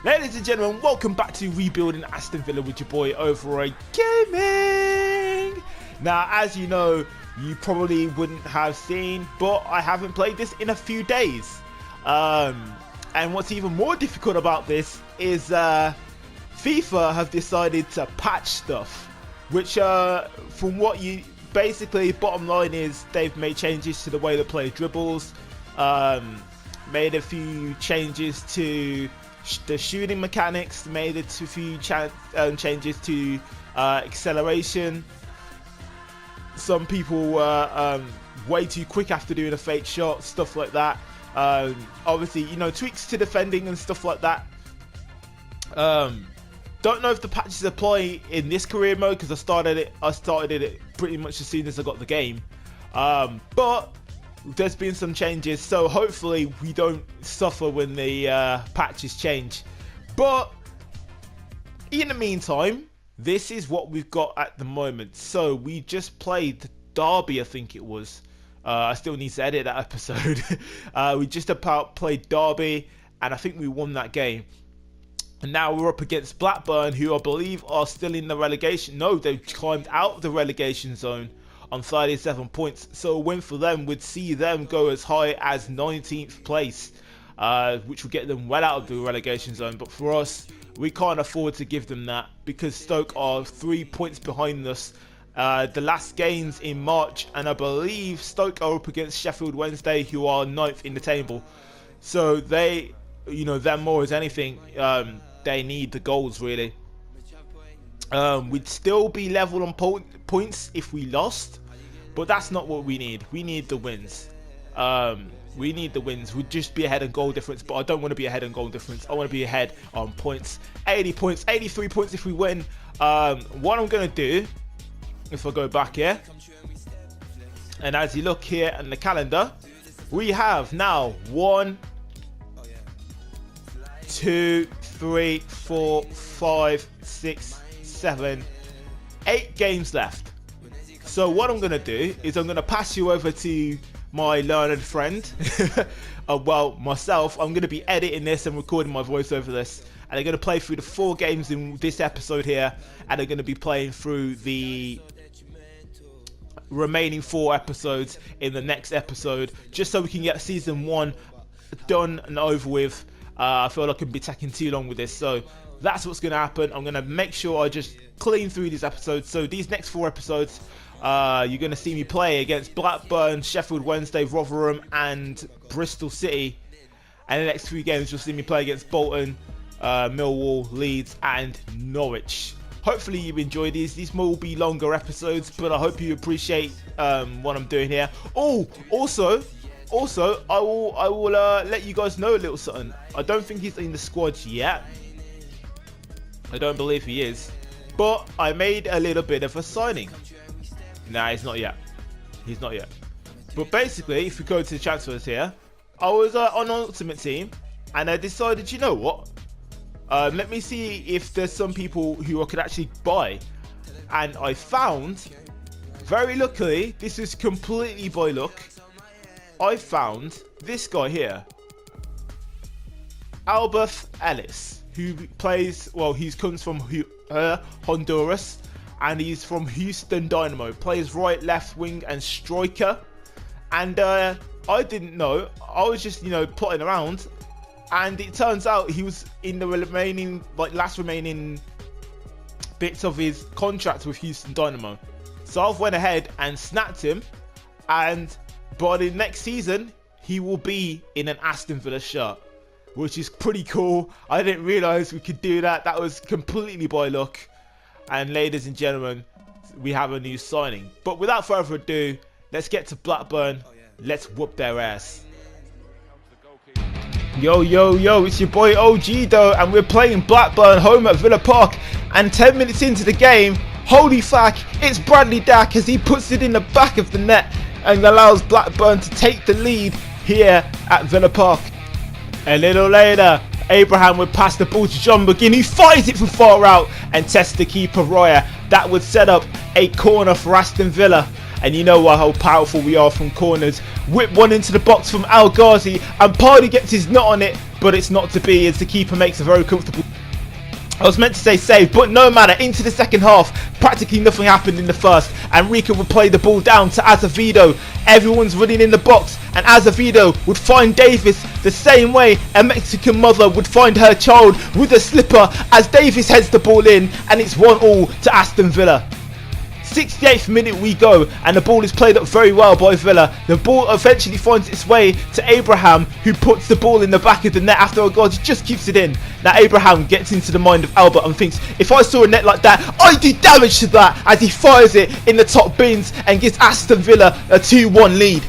Ladies and gentlemen, welcome back to Rebuilding Aston Villa with your boy Overall Gaming. Now, as you know, you probably wouldn't have seen, but I haven't played this in a few days. And what's even more difficult about this is FIFA have decided to patch stuff, which from what you basically bottom line is they've made changes to the way the player dribbles, made a few changes to the shooting mechanics, made a few changes to acceleration. Some people were way too quick after doing a fake shot, stuff like that. Obviously, you know, tweaks to defending and stuff like that. Don't know if the patches apply in this career mode because I started it pretty much as soon as I got the game. But there's been some changes, so hopefully we don't suffer when the patches change. But in the meantime, this is what we've got at the moment. So we just played Derby, I think it was. I still need to edit that episode. We just about played Derby, and I think we won that game. And now we're up against Blackburn, who I believe are still in the relegation. No, they've climbed out of the relegation zone on 37 points. So a win for them would see them go as high as 19th place, which will get them well out of the relegation zone. But for us, we can't afford to give them that because Stoke are 3 points behind us. The last games in March, and I believe Stoke are up against Sheffield Wednesday, who are 9th in the table. So they, you know, them more as anything, they need the goals really. We'd still be level on points if we lost, but that's not what we need. We need the wins. We need the wins. We'd just be ahead on goal difference, but I don't want to be ahead on goal difference. I want to be ahead on points. 80 points, 83 points if we win. What I'm going to do, if I go back here, and as you look here in the calendar, we have now 1, 2, 3, 4, 5, 6, 7, 8 games left. So what I'm going to do is I'm going to pass you over to my learned friend. Well, myself. I'm going to be editing this and recording my voice over this. And I'm going to play through the 4 games in this episode here. And I'm going to be playing through the remaining 4 episodes in the next episode. Just so we can get season 1 done and over with. I feel like I could be taking too long with this, so that's what's going to happen. I'm going to make sure I just clean through these episodes. So these next 4 episodes, you're going to see me play against Blackburn, Sheffield Wednesday, Rotherham and Bristol City. And the next 3 games you'll see me play against Bolton, Millwall, Leeds and Norwich. Hopefully you enjoy these. These will be longer episodes, but I hope you appreciate what I'm doing here. Oh, also, I will let you guys know a little something. I don't think he's in the squad yet. I don't believe he is. But I made a little bit of a signing. Nah, he's not yet. He's not yet. But basically, if we go to the transfers here, I was on Ultimate Team, and I decided, you know what? Let me see if there's some people who I could actually buy. And I found, very luckily, this is completely by luck, I found this guy here, Albert Ellis, who plays, well, he comes from Honduras, and he's from Houston Dynamo, plays right, left wing and striker. And I didn't know, I was just, you know, plotting around, and it turns out he was in the remaining, last remaining bits of his contract with Houston Dynamo. So I went ahead and snapped him, and by the next season, he will be in an Aston Villa shirt, which is pretty cool. I didn't realise we could do that. That was completely by luck. And ladies and gentlemen, we have a new signing. But without further ado, let's get to Blackburn. Let's whoop their ass. Yo, it's your boy OG though, and we're playing Blackburn home at Villa Park. And 10 minutes into the game, holy fuck, it's Bradley Dack as he puts it in the back of the net and allows Blackburn to take the lead here at Villa Park. A little later, Abraham would pass the ball to John McGinn, who fires it from far out and tests the keeper Royer. That would set up a corner for Aston Villa. and you know how powerful we are from corners. Whip one into the box from Al Ghazi, and Party gets his nut on it, but it's not to be as the keeper makes a very comfortable... I was meant to say save, but no matter. Into the second half, practically nothing happened in the first, and Rica would play the ball down to Azevedo. Everyone's running in the box, and Azevedo would find Davis the same way a Mexican mother would find her child, with a slipper, as Davis heads the ball in, and it's 1-1 to Aston Villa. 68th minute we go, and the ball is played up very well by Villa. The ball eventually finds its way to Abraham, who puts the ball in the back of the net after Ogoji just keeps it in. Now Abraham gets into the mind of Albert and thinks, if I saw a net like that, I'd do damage to that, as he fires it in the top bins and gives Aston Villa a 2-1 lead.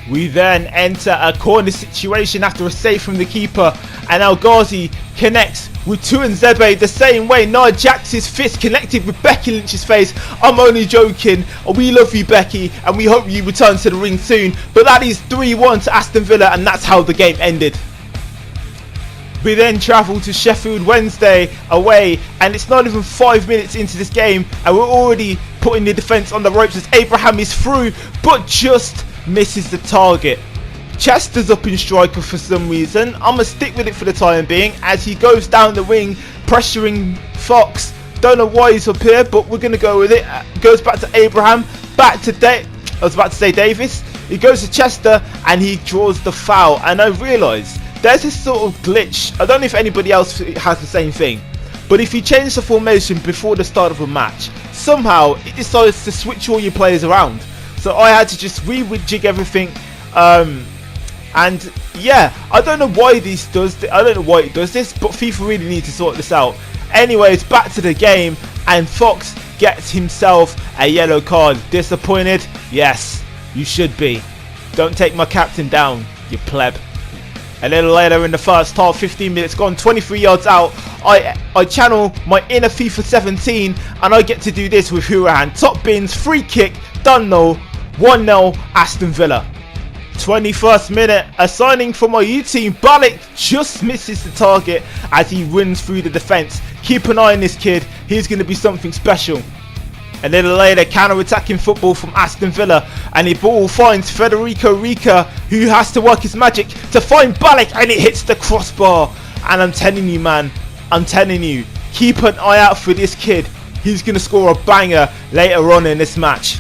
We then enter a corner situation after a save from the keeper, and El Ghazi connects with Tuanzebe the same way. Nia Jax's fist connected with Becky Lynch's face. I'm only joking. We love you, Becky, and we hope you return to the ring soon. But that is 3-1 to Aston Villa, and that's how the game ended. We then travel to Sheffield Wednesday away, and it's not even 5 minutes into this game, and we're already putting the defence on the ropes as Abraham is through, but just misses the target. Chester's up in striker for some reason. I'm going to stick with it for the time being as he goes down the wing pressuring Fox. Don't know why he's up here, but we're going to go with it. Goes back to Abraham, back to I was about to say Davis. He goes to Chester and he draws the foul, and I realise there's this sort of glitch. I don't know if anybody else has the same thing, but if you change the formation before the start of a match, somehow it decides to switch all your players around. So I had to just rejig everything, and yeah, I don't know why this does. I don't know why it does this, but FIFA really needs to sort this out. Anyways, back to the game, and Fox gets himself a yellow card. Disappointed? Yes, you should be. Don't take my captain down, you pleb. A little later in the first half, 15 minutes gone, 23 yards out, I channel my inner FIFA 17, and I get to do this with Hurahan. Top bins, free kick, done no. 1-0 Aston Villa. 21st minute, a signing from our U team. Balik just misses the target as he runs through the defence. Keep an eye on this kid, he's going to be something special. A little later, counter-attacking football from Aston Villa, and the ball finds Federico Rica, who has to work his magic to find Balik, and it hits the crossbar. And I'm telling you, man, I'm telling you, keep an eye out for this kid. He's going to score a banger later on in this match.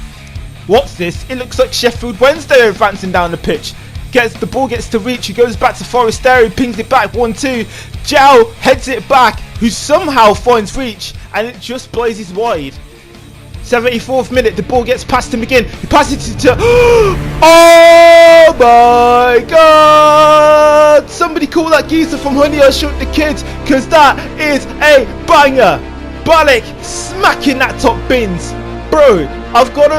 What's this? It looks like Sheffield Wednesday are advancing down the pitch. The ball gets to Reach, he goes back to Forestieri, pings it back 1-2. Zhao heads it back, who somehow finds Reach, and it just blazes wide. 74th minute, the ball gets past him again. He passes it to... Oh my god! Somebody call that geezer from Honey I Shrunk the Kids, because that is a banger! Balik smacking that top bins. Bro, I've got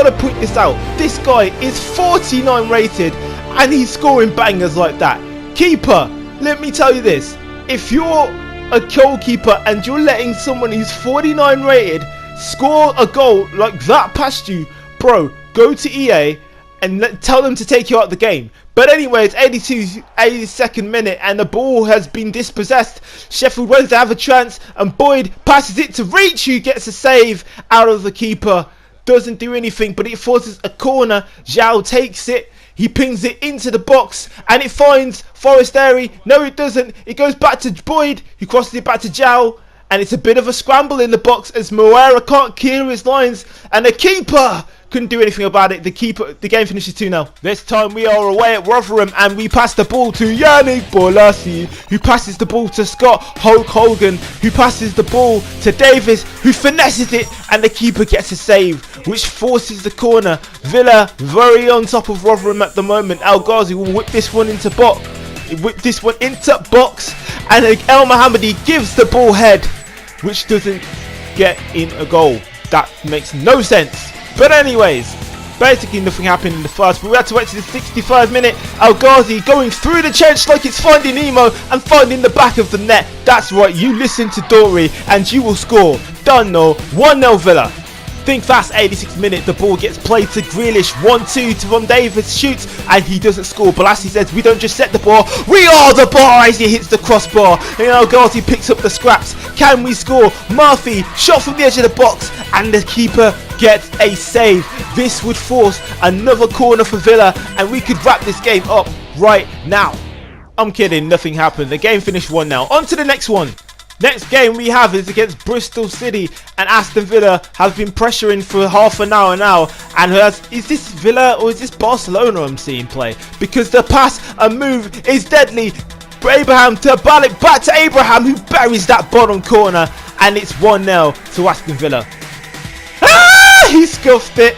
to point this out. This guy is 49 rated and he's scoring bangers like that. Keeper, let me tell you this. If you're a goalkeeper and you're letting someone who's 49 rated score a goal like that past you, bro, go to EA and tell them to take you out of the game. But anyways, 82nd minute, and the ball has been dispossessed. Sheffield Wednesday have a chance, and Boyd passes it to Reach, who gets a save out of the keeper. Doesn't do anything, but it forces a corner. Zhao takes it. He pings it into the box, and it finds Forestieri. No, it doesn't. It goes back to Boyd, who crosses it back to Zhao. And it's a bit of a scramble in the box as Moreira can't clear his lines, and the keeper couldn't do anything about it. The game finishes 2-0. This time we are away at Rotherham, and we pass the ball to Yannick Bolasie, who passes the ball to Scott Hulk Hogan, who passes the ball to Davis, who finesses it, and the keeper gets a save, which forces the corner. Villa very on top of Rotherham at the moment. El Ghazi will whip this one into box. And El Mohammadi gives the ball head, which doesn't get in a goal. That makes no sense. But anyways, basically nothing happened in the first, but we had to wait to the 65th minute. El Ghazi going through the trench like it's Finding Nemo and finding the back of the net. That's right, you listen to Dory and you will score. Done no, 1-0 Villa. Think fast, 86th minute, the ball gets played to Grealish, 1-2 to Von Davis, shoots, and he doesn't score. Bolasie says, we don't just set the ball, we are the bar, as he hits the crossbar. And El Ghazi picks up the scraps. Can we score? Murphy, shot from the edge of the box, and the keeper gets a save. This would force another corner for Villa, and we could wrap this game up right now. I'm kidding, nothing happened. The game finished 1-0. On to the next one. Next game we have is against Bristol City, and Aston Villa have been pressuring for half an hour now. And is this Villa or is this Barcelona I'm seeing play? Because the pass and move is deadly. Abraham to Balik, back to Abraham, who buries that bottom corner, and it's 1-0 to Aston Villa. Ah, he scuffed it.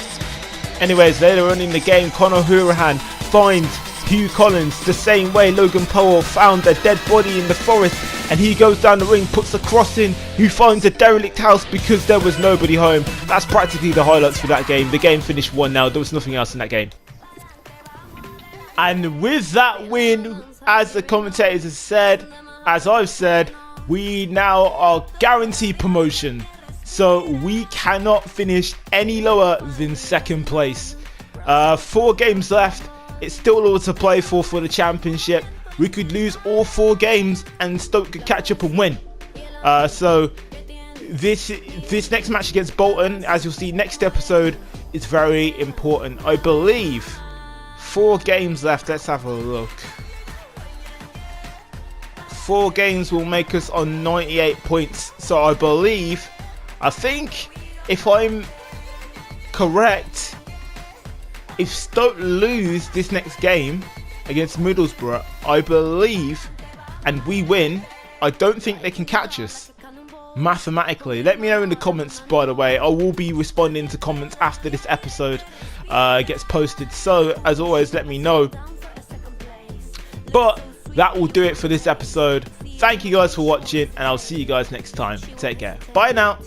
Anyways, later on in the game, Conor Hourihane finds Hugh Collins the same way Logan Powell found a dead body in the forest, and he goes down the ring, puts the cross in, who finds a derelict house because there was nobody home. That's practically the highlights for that game. The game finished 1-0. There was nothing else in that game. And with that win, as the commentators have said, as I've said, we now are guaranteed promotion. So we cannot finish any lower than second place. 4 games left. It's still all to play for the championship. We could lose all 4 games and Stoke could catch up and win. So this next match against Bolton, as you'll see next episode, is very important. I believe 4 games left. Let's have a look. 4 games will make us on 98 points. So I think if I'm correct, if Stoke lose this next game against Middlesbrough, I believe, and we win, I don't think they can catch us mathematically. Let me know in the comments, by the way. I will be responding to comments after this episode gets posted. So, as always, let me know. But that will do it for this episode. Thank you guys for watching, and I'll see you guys next time. Take care. Bye now.